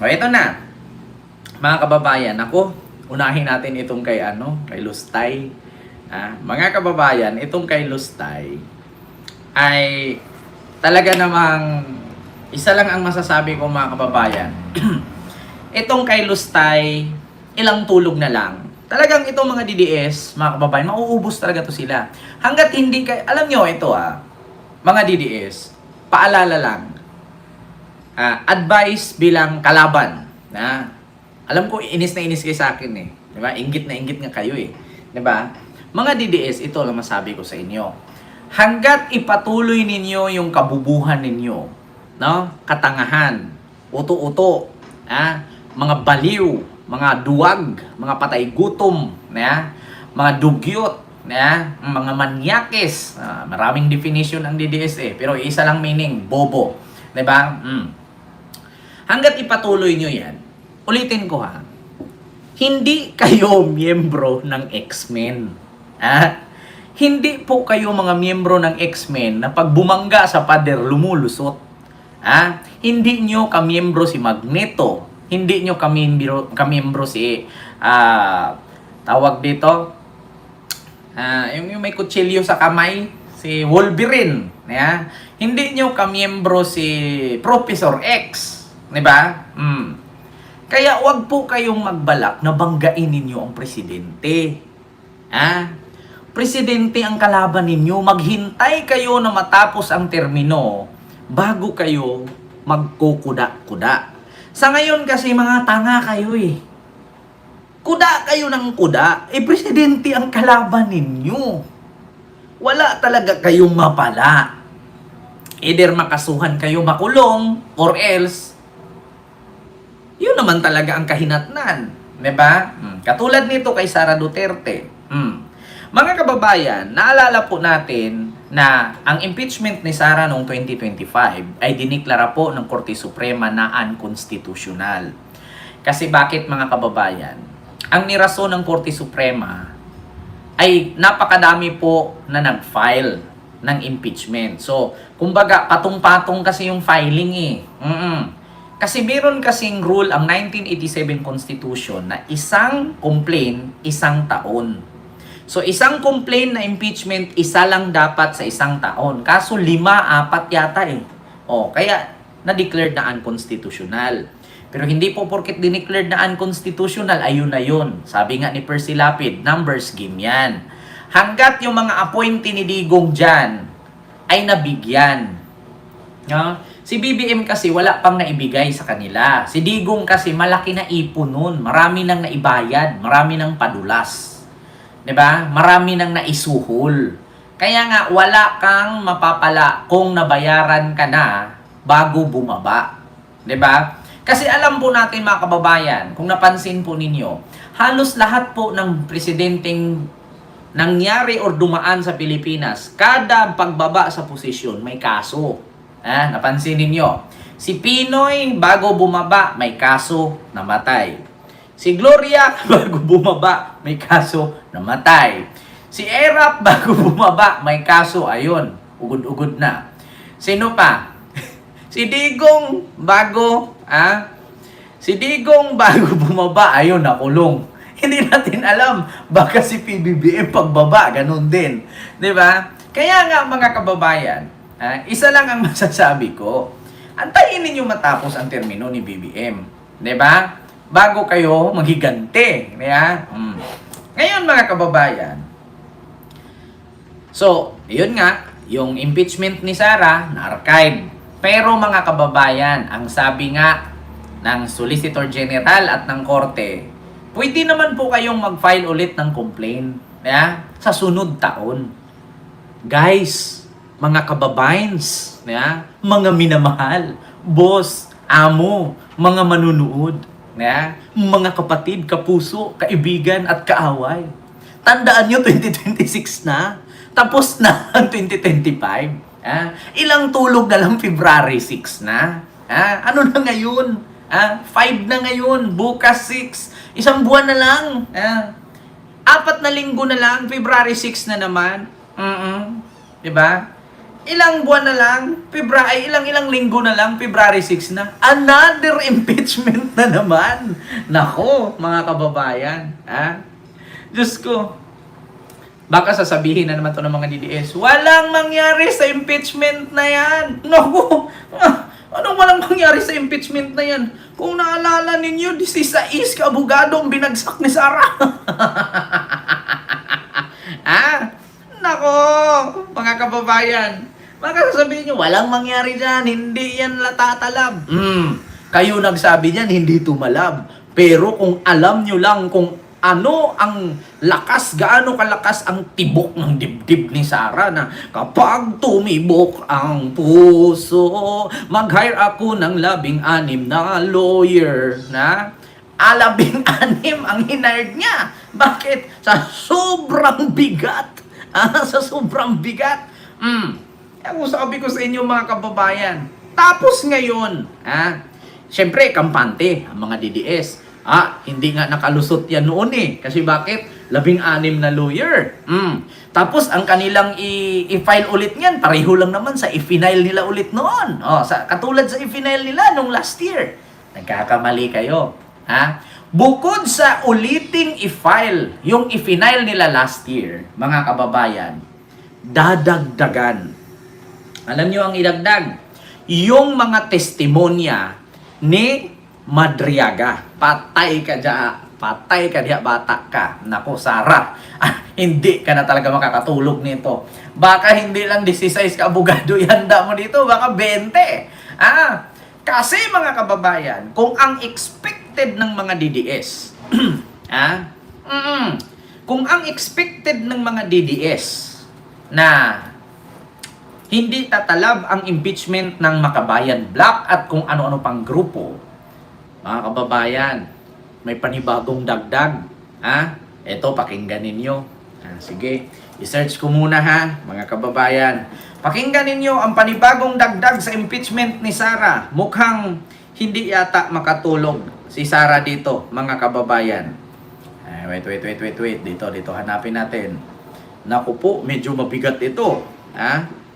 O, ito na. Mga kababayan, ako, unahin natin itong kay Lustay. Mga kababayan, itong kay Lustay ay talaga namang isa lang ang masasabi ko mga kababayan. Itong kay Lustay, ilang tulog na lang. Talagang itong mga DDS, mga kababayan, mauubos talaga to sila. Hanggat hindi kayo, alam nyo ito mga DDS, paalala lang. Advice bilang kalaban. Alam ko, inis na inis kayo sa akin eh. Diba? Inggit na inggit nga kayo eh. Diba? Mga DDS, ito lang masabi ko sa inyo. Hanggat ipatuloy ninyo yung kabubuhan ninyo, no? Katangahan, uto-uto, mga baliw, mga duwag, mga patay gutom, mga dugyot, mga manyakis. Maraming definition ang DDS eh. Pero isa lang meaning, bobo. Diba? Hanggat ipatuloy nyo yan, ulitin ko hindi kayo miyembro ng X-Men. Hindi po kayo mga miyembro ng X-Men na pag bumangga sa pader, lumulusot. Hindi nyo kamiyembro si Magneto. Hindi nyo kamiyembro si, tawag dito, yung may kutsilyo sa kamay, si Wolverine. Hindi nyo kamiyembro si Professor X. Diba? Kaya wag po kayong magbalak na banggain ninyo ang presidente. Presidente ang kalaban ninyo. Maghintay kayo na matapos ang termino bago kayo magkukuda-kuda. Sa ngayon kasi mga tanga kayo eh. Kuda kayo ng kuda. Presidente ang kalaban ninyo. Wala talaga kayong mapala. Either makasuhan kayo makulong or else yun naman talaga ang kahinatnan. Diba? Katulad nito kay Sara Duterte. Mga kababayan, naalala po natin na ang impeachment ni Sara noong 2025 ay diniklara po ng Korte Suprema na unconstitutional. Kasi bakit mga kababayan? Ang nirason ng Korte Suprema ay napakadami po na nag-file ng impeachment. So, kumbaga, patong-patong kasi yung filing eh. Kasi meron kasing rule ang 1987 Constitution na isang complaint, isang taon. So, isang complaint na impeachment, isa lang dapat sa isang taon. Kaso 5, 4 yata eh. Kaya na-declared na unconstitutional. Pero hindi po porket dineclared na unconstitutional, ayun na yun. Sabi nga ni Percy Lapid, numbers game yan. Hanggat yung mga appointee ni Digong dyan ay nabigyan. Si BBM kasi wala pang naibigay sa kanila. Si Digong kasi malaki na ipon nun. Marami nang naibayad. Marami nang padulas. 'Di ba? Marami nang naisuhol. Kaya nga wala kang mapapala kung nabayaran ka na bago bumaba. 'Di ba? Kasi alam po natin mga kababayan, kung napansin po ninyo, halos lahat po ng presidenteng nangyari or dumaan sa Pilipinas, kada pagbaba sa posisyon may kaso. Napansin ninyo. Si Pinoy, bago bumaba, may kaso, namatay. Si Gloria, bago bumaba, may kaso, namatay. Si Erap, bago bumaba, may kaso, ayun, ugod-ugod na. Sino pa? Si Digong, Si Digong, bago bumaba, ayun, nakulong. Hindi natin alam, baka si PBBM pagbaba, ganun din. 'Di ba? Kaya nga mga kababayan, isa lang ang masasabi ko. Antayin ninyo matapos ang termino ni BBM. 'Di ba? Bago kayo maghigante. Ngayon mga kababayan. So, yun nga, yung impeachment ni Sara na-archive. Pero mga kababayan, ang sabi nga ng Solicitor General at ng Korte, pwede naman po kayong mag-file ulit ng complaint sa sunod taon. Guys, mga kababayans, mga minamahal, boss, amo, mga manunood, mga kapatid, kapuso, kaibigan at kaaway. Tandaan nyo, 2026 na. Tapos na ang 2025. Ilang tulog na lang, February 6 na. Ano na ngayon? 5 na ngayon, bukas 6. Isang buwan na lang. 4 na linggo na lang, February 6 na naman. Diba? Ilang buwan na lang, ilang linggo na lang, February 6 na, another impeachment na naman. Nako, mga kababayan. Ha? Diyos ko, baka sasabihin na naman to ng mga DDS, walang mangyari sa impeachment na yan. Naku, anong walang mangyari sa impeachment na yan? Kung naalala ninyo, 16 ka-abogado ang binagsak ni Sara. Nako, mga kababayan. Baka sasabihin nyo, walang mangyari dyan, hindi yan latatalab. Kayo nagsabi niyan, hindi tumalab. Pero kung alam nyo lang kung ano ang lakas, gaano kalakas ang tibok ng dibdib ni Sara na kapag tumibok ang puso, mag-hire ako ng 16 na lawyer na 16 ang hinard niya. Bakit? Sa sobrang bigat. Sa sobrang bigat. Kung sabi ko sa inyo mga kababayan, tapos ngayon, syempre kampante ang mga DDS. Hindi nga nakalusot yan noon eh. Kasi bakit? 16 na lawyer. Tapos ang kanilang i-file ulit niyan, pareho lang naman sa i-file nila ulit noon. Katulad sa i-file nila nung last year. Nagkakamali kayo. Bukod sa uliting i-file, yung i-file nila last year, mga kababayan, dadagdagan. Alam nyo ang idagdag? Yung mga testimonya ni Madriaga. Patay ka diya, bata ka. Nako, Sara. Hindi ka na talaga makakatulog nito. Baka hindi lang 16 ka abogado ihanda mo dito, baka 20. Kasi mga kababayan, kung ang expected ng mga DDS, kung ang expected ng mga DDS na hindi tatalab ang impeachment ng Makabayan Black at kung ano-ano pang grupo, mga kababayan, may panibagong dagdag. Ito, pakinggan ninyo. Sige, i-search ko muna mga kababayan. Pakinggan ninyo ang panibagong dagdag sa impeachment ni Sara. Mukhang hindi yata makatulog si Sara dito, mga kababayan. Wait. Dito, hanapin natin. Naku po, medyo mabigat ito.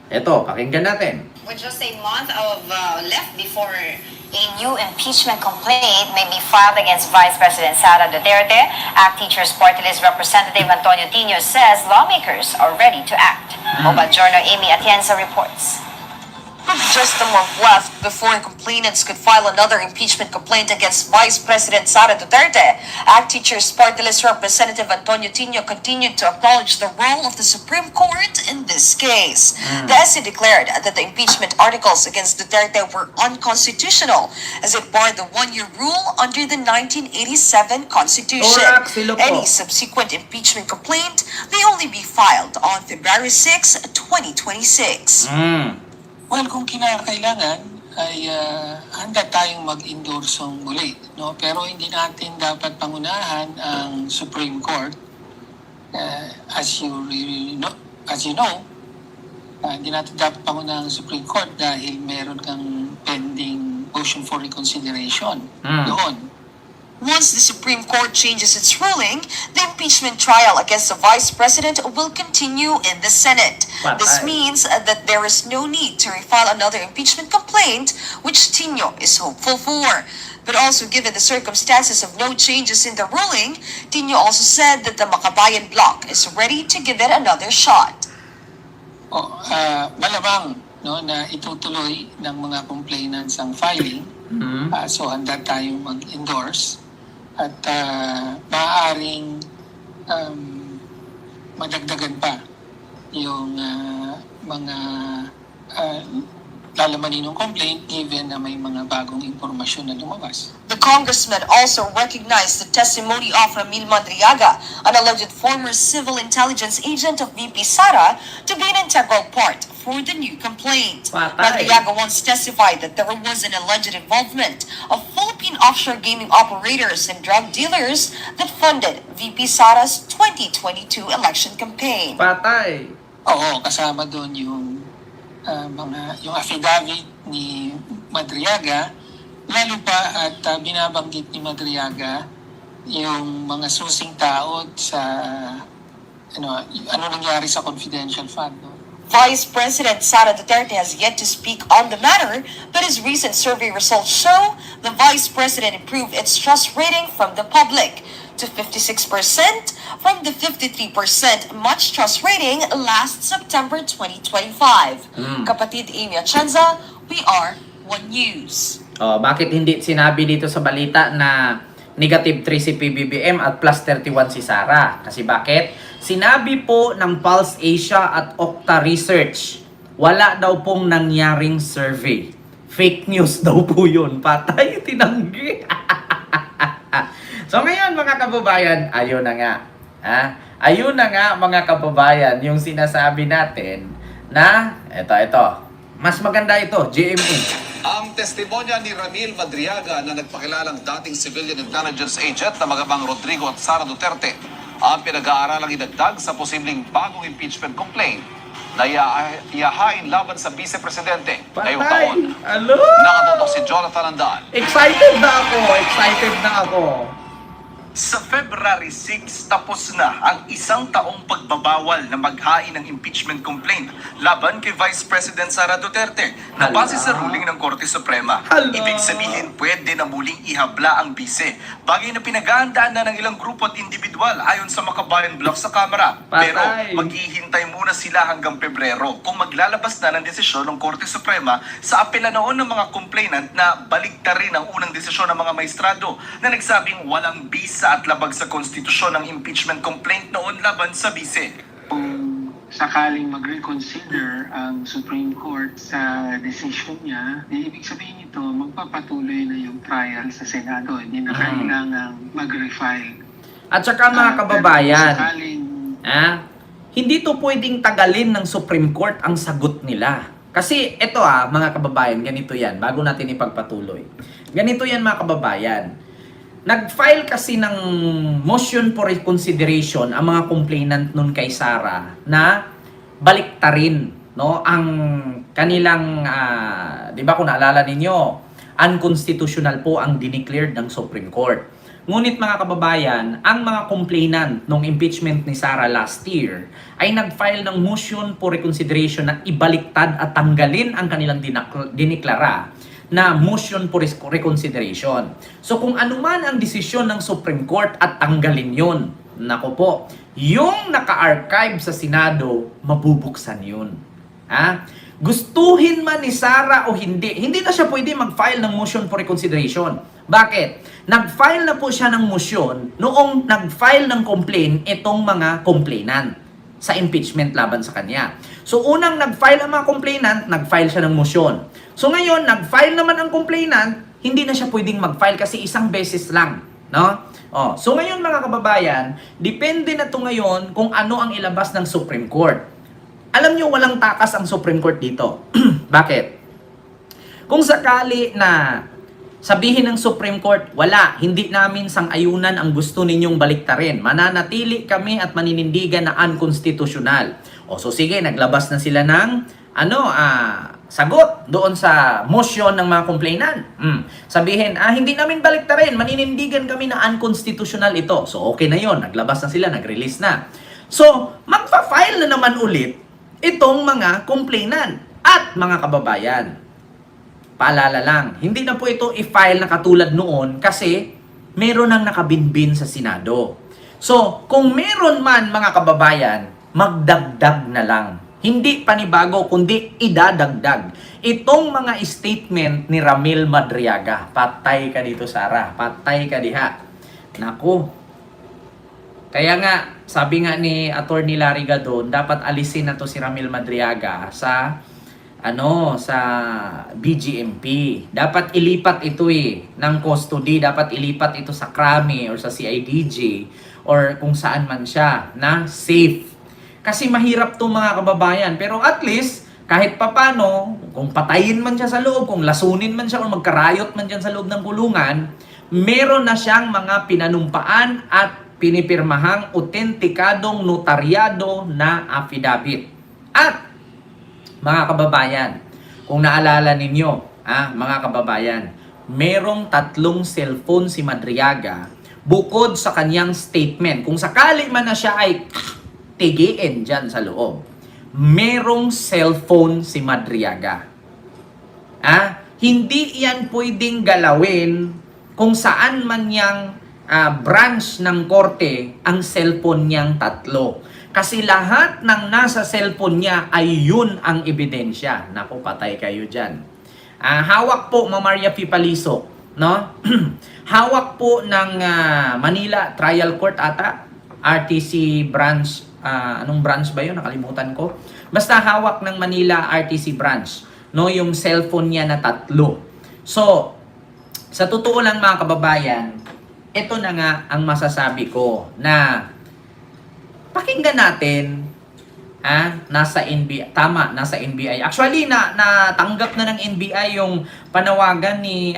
Ito, pakinggan natin. With just a month of left before a new impeachment complaint may be filed against Vice President Sara Duterte, ACT Teachers Party List Representative Antonio Tino says lawmakers are ready to act. Mobile Journal Amy Atienza reports. Just a month left before complainants could file another impeachment complaint against Vice President Sara Duterte, ACT Teachers Party List Representative Antonio Tino continued to acknowledge the role of the Supreme Court in this case. The SC declared that the impeachment articles against Duterte were unconstitutional as it barred the one-year rule under the 1987 Constitution. Any subsequent impeachment complaint may only be filed on February 6, 2026. Well, kung kinakailangan ay handa tayong mag-endorse muli, no? Pero hindi natin dapat pangunahan ang Supreme Court. As you know, hindi natin dapat pangunahan ang Supreme Court dahil meron kang pending motion for reconsideration doon. Once the Supreme Court changes its ruling, the impeachment trial against the Vice President will continue in the Senate. This means that there is no need to refile another impeachment complaint, which Tino is hopeful for. But also given the circumstances of no changes in the ruling, Tino also said that the Makabayan Bloc is ready to give it another shot. Malamang na itutuloy ng mga complainants ang filing. So handa tayong mag-endorse. At maaaring madagdagan pa yung mga lalamanin ng complaint given na may mga bagong impormasyon na lumabas. The congressman also recognized the testimony of Ramil Madriaga, an alleged former civil intelligence agent of VP Sara, to be an integral part for the new complaint. Madriaga once testified that there was an alleged involvement of Philippine offshore gaming operators and drug dealers that funded VP Sara's 2022 election campaign. Oo, kasama doon yung yung affidavit ni Madriaga, lalo pa at binabanggit ni Madriaga yung mga susing tao sa ano nangyari sa confidential fund. No? Vice President Sara Duterte has yet to speak on the matter, but his recent survey results show the Vice President improved its trust rating from the public to 56% from the 53% much trust rating last September 2025. Kapatid Amy Atienza, we are One News. Oh, bakit hindi sinabi dito sa balita na negative 3 si PBBM at plus 31 si Sara? Kasi bakit? Sinabi po ng Pulse Asia at Okta Research, wala daw pong nangyaring survey. Fake news daw po yun. Patay, tinanggi. So ngayon mga kababayan, ayun na nga. Ayun na nga mga kababayan, yung sinasabi natin na, ito. Mas maganda ito, GMA. Ang testimonya ni Ramil Madriaga na nagpakilalang dating civilian intelligence agent na magamang Rodrigo at Sara Duterte ang pinag-aaralang idagdag sa posibleng bagong impeachment complaint na iahain laban sa vice-presidente ngayong taon. Alo! Nakatutok si Jonathan Andal. Excited na ako. Sa February 6, tapos na ang isang taong pagbabawal na maghain ng impeachment complaint laban kay Vice President Sara Duterte na base sa ruling ng Korte Suprema. Hala. Ibig sabihin, pwede na muling ihabla ang bise. Bagay na pinag-aandaan na ng ilang grupo at individual ayon sa Makabayan Block sa Kamara. Patay. Pero maghihintay muna sila hanggang Pebrero kung maglalabas na ng desisyon ng Korte Suprema sa apela noon ng mga complainant na baliktarin ang unang desisyon ng mga maestrado na nagsabing walang bisa at labag sa konstitusyon ng impeachment complaint noon laban sa bise. Kung sakaling mag-reconsider ang Supreme Court sa decision niya, di ibig sabihin nito, magpapatuloy na yung trial sa Senado. Hindi na kailangang mag-refile. At saka mga kababayan, Pero sakaling hindi to pwedeng tagalin ng Supreme Court ang sagot nila. Kasi ito mga kababayan, ganito yan, bago natin ipagpatuloy. Ganito yan mga kababayan. Nag-file kasi ng motion for reconsideration ang mga complainant nun kay Sara na baliktarin ang kanilang, di ba kung naalala ninyo, unconstitutional po ang dineclared ng Supreme Court. Ngunit mga kababayan, ang mga complainant nung impeachment ni Sara last year ay nag-file ng motion for reconsideration na ibaliktad at tanggalin ang kanilang dineklara na motion for reconsideration. So kung ano man ang desisyon ng Supreme Court at tanggalin yun, nako po, yung naka-archive sa Senado, mabubuksan yun. Gustuhin man ni Sara o hindi na siya pwede mag-file ng motion for reconsideration. Bakit? Nag-file na po siya ng motion noong nag-file ng complaint itong mga complainant sa impeachment laban sa kanya. So unang nag-file ang mga complainant, nag-file siya ng motion. So ngayon, nag-file naman ang complainant, hindi na siya pwedeng mag-file kasi isang beses lang, no? So ngayon mga kababayan, depende na to ngayon kung ano ang ilabas ng Supreme Court. Alam niyo walang takas ang Supreme Court dito. Bakit? Kung sakali na sabihin ng Supreme Court, wala, hindi namin sang-ayunan ang gusto ninyong baliktarin. Mananatili kami at maninindigan na unconstitutional. So sige, naglabas na sila ng sagot doon sa motion ng mga complainant. Sabihin, hindi namin baliktarin, maninindigan kami na unconstitutional ito. So okay na yon, naglabas na sila, nag-release na. So magpa-file na naman ulit itong mga complainant at mga kababayan. Paalala lang, hindi na po ito i-file na katulad noon kasi meron nang nakabinbin sa Senado. So kung meron man mga kababayan, magdagdag na lang. Hindi panibago, kundi idadagdag. Itong mga statement ni Ramil Madriaga, patay ka dito Sara, patay ka diha. Naku. Kaya nga, sabi nga ni Attorney Larry Gadon, dapat alisin na to si Ramil Madriaga sa BGMP. Dapat ilipat ito ng custody, dapat ilipat ito sa Krami or sa CIDG or kung saan man siya na safe. Kasi mahirap to mga kababayan. Pero at least, kahit papano, kung patayin man siya sa loob, kung lasunin man siya, o magkarayot man dyan sa loob ng kulungan, meron na siyang mga pinanumpaan at pinipirmahang otentikadong notaryado na affidavit. At, mga kababayan, kung naalala ninyo, mga kababayan, merong 3 cellphone si Madriaga bukod sa kanyang statement. Kung sakali man na siya ay tigiin dyan sa loob. merong cellphone si Madriaga. Hindi yan pwedeng galawin kung saan man yang branch ng korte ang cellphone niyang 3. Kasi lahat ng nasa cellphone niya ay yun ang ebidensya. Naku, patay kayo dyan. Hawak po, Ma'am Maria Pipaliso, no? Hawak po ng Manila Trial Court ata, RTC branch, anong branch ba yun? Nakalimutan ko. Basta hawak ng Manila RTC branch, no? Yung cellphone niya na 3. So, sa totoo lang mga kababayan, ito na nga ang masasabi ko na pakinggan natin, nasa NBI, tama, nasa NBI. Actually, natanggap na ng NBI yung panawagan ni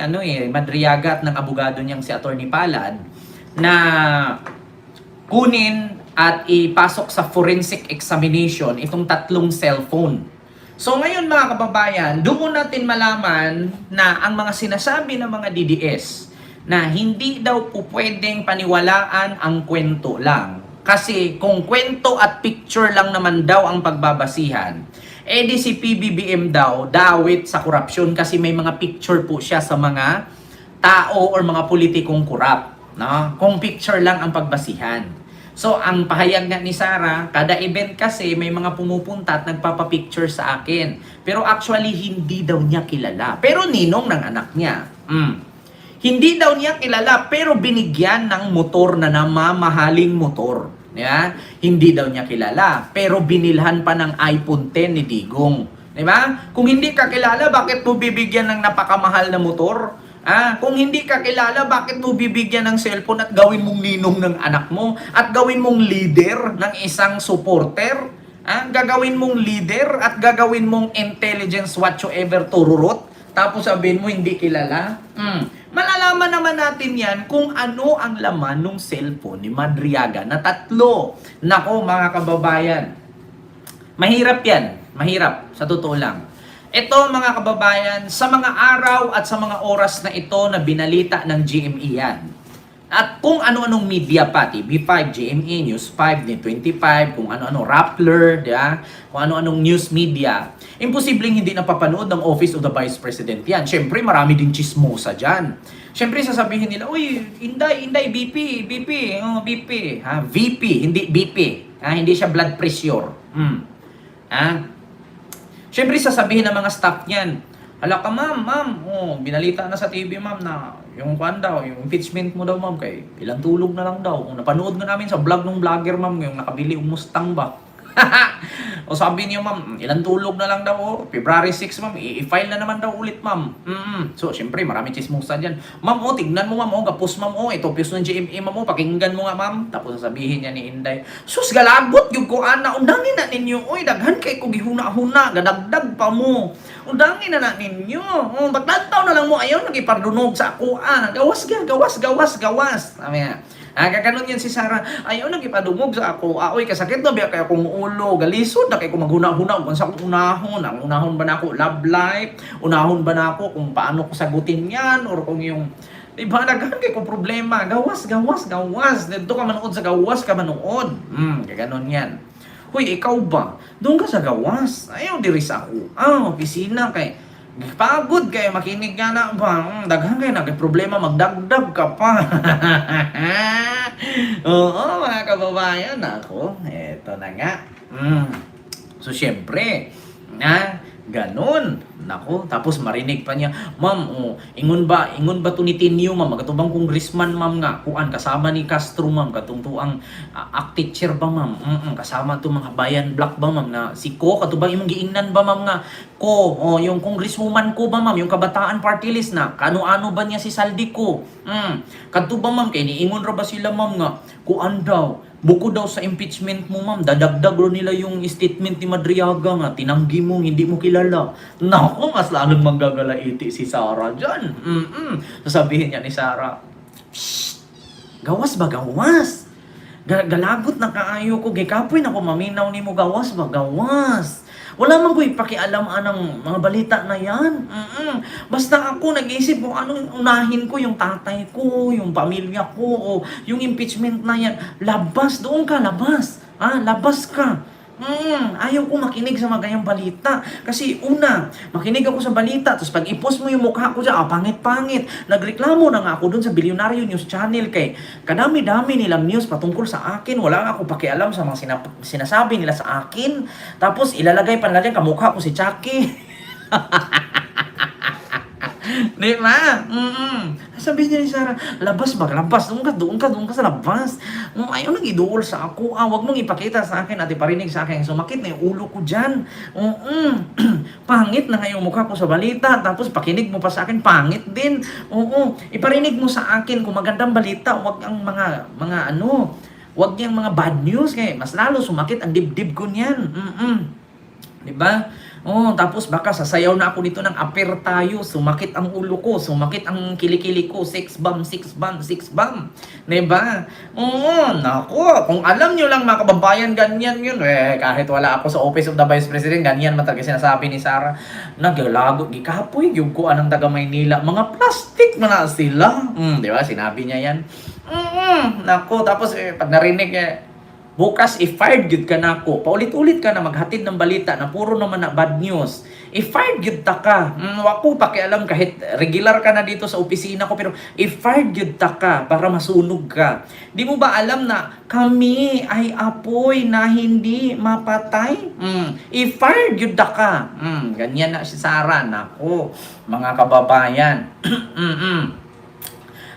Madriaga at ng abogado niyang si Attorney Palad na kunin at ipasok sa forensic examination itong 3 cellphone. So ngayon mga kababayan, doon natin malaman na ang mga sinasabi ng mga DDS na hindi daw po pwedeng paniwalaan ang kwento lang. Kasi kung kwento at picture lang naman daw ang pagbabasihan, di si PBBM daw dawit sa korupsyon kasi may mga picture po siya sa mga tao or mga politikong korap. No? Kung picture lang ang pagbasihan. So ang pahayag nga ni Sara, kada event kasi may mga pumupunta at nagpapapicture sa akin. Pero actually hindi daw niya kilala. Pero ninong ng anak niya. Hindi daw niya kilala pero binigyan ng motor na namamahaling motor. Diba? Hindi daw niya kilala pero binilhan pa ng iPhone 10 ni Digong. Diba? Kung hindi ka kilala, bakit mo bibigyan ng napakamahal na motor? Kung hindi ka kilala, bakit mo bibigyan ng cellphone at gawin mong ninong ng anak mo? At gawin mong leader ng isang supporter? Gagawin mong leader at gagawin mong intelligence whatsoever tururot? Tapos sabihin mo hindi kilala? Malalaman naman natin yan kung ano ang laman ng cellphone ni Madriaga na 3. Nako mga kababayan, mahirap yan. Mahirap, sa totoo lang. Ito mga kababayan, sa mga araw at sa mga oras na ito na binalita ng GMA yan. At kung ano-anong media pa, TV5, GMA, News 5, Net25, kung ano-ano, Rappler, diba? Kung ano-anong news media, imposibleng hindi napapanood ng Office of the Vice President yan. Siyempre, marami din chismosa dyan. Siyempre, sasabihin nila, uy, Inday, BP, VP, hindi BP. Hindi siya blood pressure. Siyempre, sasabihin ng mga staff niyan, hala ka ma'am, binalita na sa TV ma'am na yung impeachment mo daw ma'am kay ilang tulog na lang daw. Kung napanood nga namin sa vlog ng vlogger ma'am, yung nakabili yung Mustang ba? O sabi niyo ma'am, ilang tulog na lang daw, February 6 ma'am, i-file na naman daw ulit ma'am. So syempre marami chismosa dyan. Ma'am tignan mo ma'am, gapos ma'am, ito piyos ng GMA ma'am, pakinggan mo nga ma'am. Tapos sasabihin niya ni Inday, sus galagot yung ko ana, undangin na ninyo, daghan kay ko gihuna-huna, gadagdag pa mo. Undangin na ninyo. Baglantaw na lang mo, ayaw nagipardunog sa ako, gawas. Sabi nga. Kakanon yan si Sara, ayaw nagipadumog sa ako. Oy, kasakit na biya kaya kong ulo. Galisod na kaya kung maghuna-huna. Kung sa unahon. Ang unahon ba na ako love life? Unahon ba na ako kung paano ko sagutin yan? Or kung yung, diba, naghan kaya kung problema. Gawas. Dito ka manood sa gawas ka manood. Kaganon yan. Hoy, ikaw ba? Doon ka sa gawas. Ayaw diri sa ako. Opisina kay pagod kayo, makinig nga na ba? Daghan kayo, nagka-problema, magdagdag ka pa. Oo, mga kababayan, ako, eto na nga. So, syempre, ganun. Nako, tapos marinig pa niya, ma'am, ingon ba tunitinyo, ma'am, katubang congressman, ma'am, nga, kuan, kasama ni Castro, ma'am, katungtuang teacher ba, ma'am, kasama to mga bayan black ba, ma'am, na si Ko, katubang imong giingnan ba, ma'am, nga, Ko, yung congresswoman ko ba, ma'am, yung kabataan party list na, kano-ano ba niya si Saldi ko, katubang, ma'am, kay niingon ra ba sila, ma'am, nga, kuan daw, buko daw sa impeachment mo, ma'am, dadagdag ro nila yung statement ni Madriaga nga, tinanggi mo, hindi mo kilala. Naku, mas lalong manggagalaiti si Sara dyan. Sasabihin niya ni Sara, gawas ba, gawas? Galagot na kaayo ko, gikapoy na ko maminaw ni mo, gawas ba, gawas? Wala man ko ipakialam anang mga balita na yan. Basta ako nag-isip kung anong unahin ko, yung tatay ko, yung pamilya ko, o yung impeachment na yan. Labas, doon ka, labas. Labas ka. Ayaw ko makinig sa mga ganyang balita. Kasi una, makinig ako sa balita, tapos pag i-post mo yung mukha ko dyan, pangit-pangit. Nagreklamo na nga ako dun sa Bilyonaryo News Channel kay kadami-dami nilang news patungkol sa akin. Wala nga ako pakialam sa mga sinasabi nila sa akin. Tapos ilalagay pa nila dyan, kamukha ko si Chucky. Di ba? Sabi niya ni Sarah, labas ba? Labas. Doon ka sa labas. Ayaw nang iduol sa ako. Wag mong ipakita sa akin at iparinig sa akin. Sumakit na yung ulo ko dyan. Pangit na nga yung mukha ko sa balita. Tapos pakinig mo pa sa akin, pangit din. Iparinig mo sa akin kung magandang balita. Wag ang wag yung mga bad news. Kaya mas lalo sumakit ang dibdib ko niyan. Diba? Tapos baka sasayaw na ako dito ng aper tayo. Sumakit ang ulo ko, sumakit ang kilikili ko. 6 bomb. Diba? Nako. Kung alam nyo lang mga kababayan, ganyan yun. Kahit wala ako sa Office of the Vice President, ganyan matagal sinasabi ni Sarah. Nagalago, gikapoy, yung ko anang taga Maynila. Mga plastic na sila. Diba? Sinabi niya yan. Nako. Tapos pag narinig bukas, i-fired gyud ka na ako. Paulit-ulit ka na maghatid ng balita na puro naman na bad news. I-fired gyud ta ka. Wako pakialam kahit regular ka na dito sa opisina ko, pero i-fired gyud ta ka para masunog ka. Di mo ba alam na kami ay apoy na hindi mapatay? I-fired gyud ta ka. Ganyan na si Sarah. Nako, mga kababayan.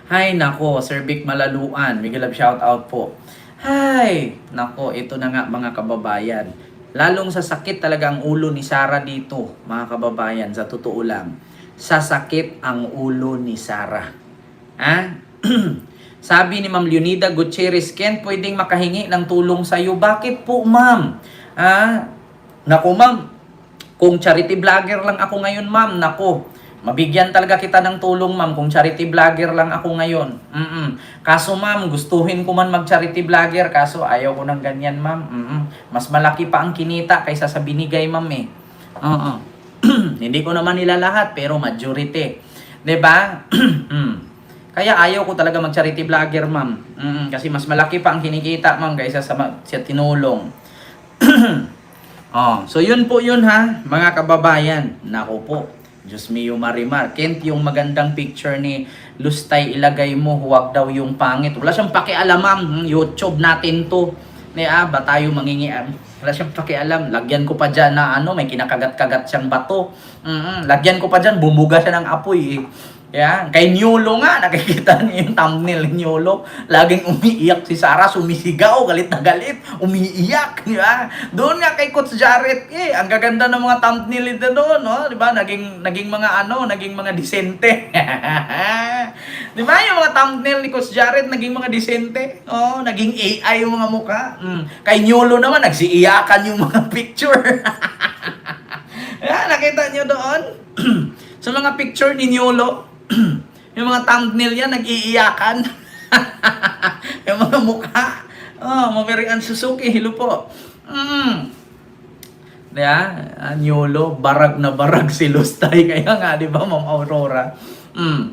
Hay nako, Sir Vic Malaluan. Big love shout out po. Hay, nako, ito na nga mga kababayan. Lalong sasakit talaga ang ulo ni Sarah dito, mga kababayan, sa totoo lang. Sasakit ang ulo ni Sarah. Sabi ni Ma'am Leonida Gutierrez, Ken, pwedeng makahingi ng tulong sa'yo. Bakit po, ma'am? Nako, ma'am, kung charity vlogger lang ako ngayon, ma'am, nako, mabigyan talaga kita ng tulong, ma'am, kung charity vlogger lang ako ngayon. Kaso, ma'am, gustuhin ko man mag-charity vlogger, kaso ayaw ko ng ganyan, ma'am. Mas malaki pa ang kinita kaysa sa binigay, ma'am, eh. Hindi ko naman nila lahat, pero majority. Diba? Kaya ayaw ko talaga mag-charity vlogger, ma'am. Kasi mas malaki pa ang kinikita, ma'am, kaysa sa tinulong. So, yun po yun, ha, mga kababayan. Nako po. Diyos mio Marimar. Kent, yung magandang picture ni Lustay ilagay mo, huwag daw yung pangit. Wala siyang pakialam, ma'am. YouTube natin to. Ba tayo mangingian? Wala siyang pakialam. Lagyan ko pa dyan na may kinakagat-kagat siyang bato. Lagyan ko pa dyan, bumuga siya ng apoy. Yan. Kay Nyolo nga, nakikita niyo yung thumbnail ni Nyolo. Laging umiiyak si Sarah, sumisigaw, galit na galit, umiiyak, di ba? Doon nga kay Coach Jarrett, ang gaganda ng mga thumbnail nito doon, no? Di ba? Naging mga disente. Di ba? Yung mga thumbnail ni Coach Jarrett, naging mga disente. Naging AI yung mga mukha. Kay Nyolo naman, nagsiiyakan yung mga picture. Nakita niyo doon? Sa mga picture ni Nyolo, yung mga thumbnail yan, nag-iiyakan. Yung mga mukha. Maverian Suzuki, hello po. Nyolo, barag na barag si Lustay. Kaya nga, di ba, Ma'am Aurora?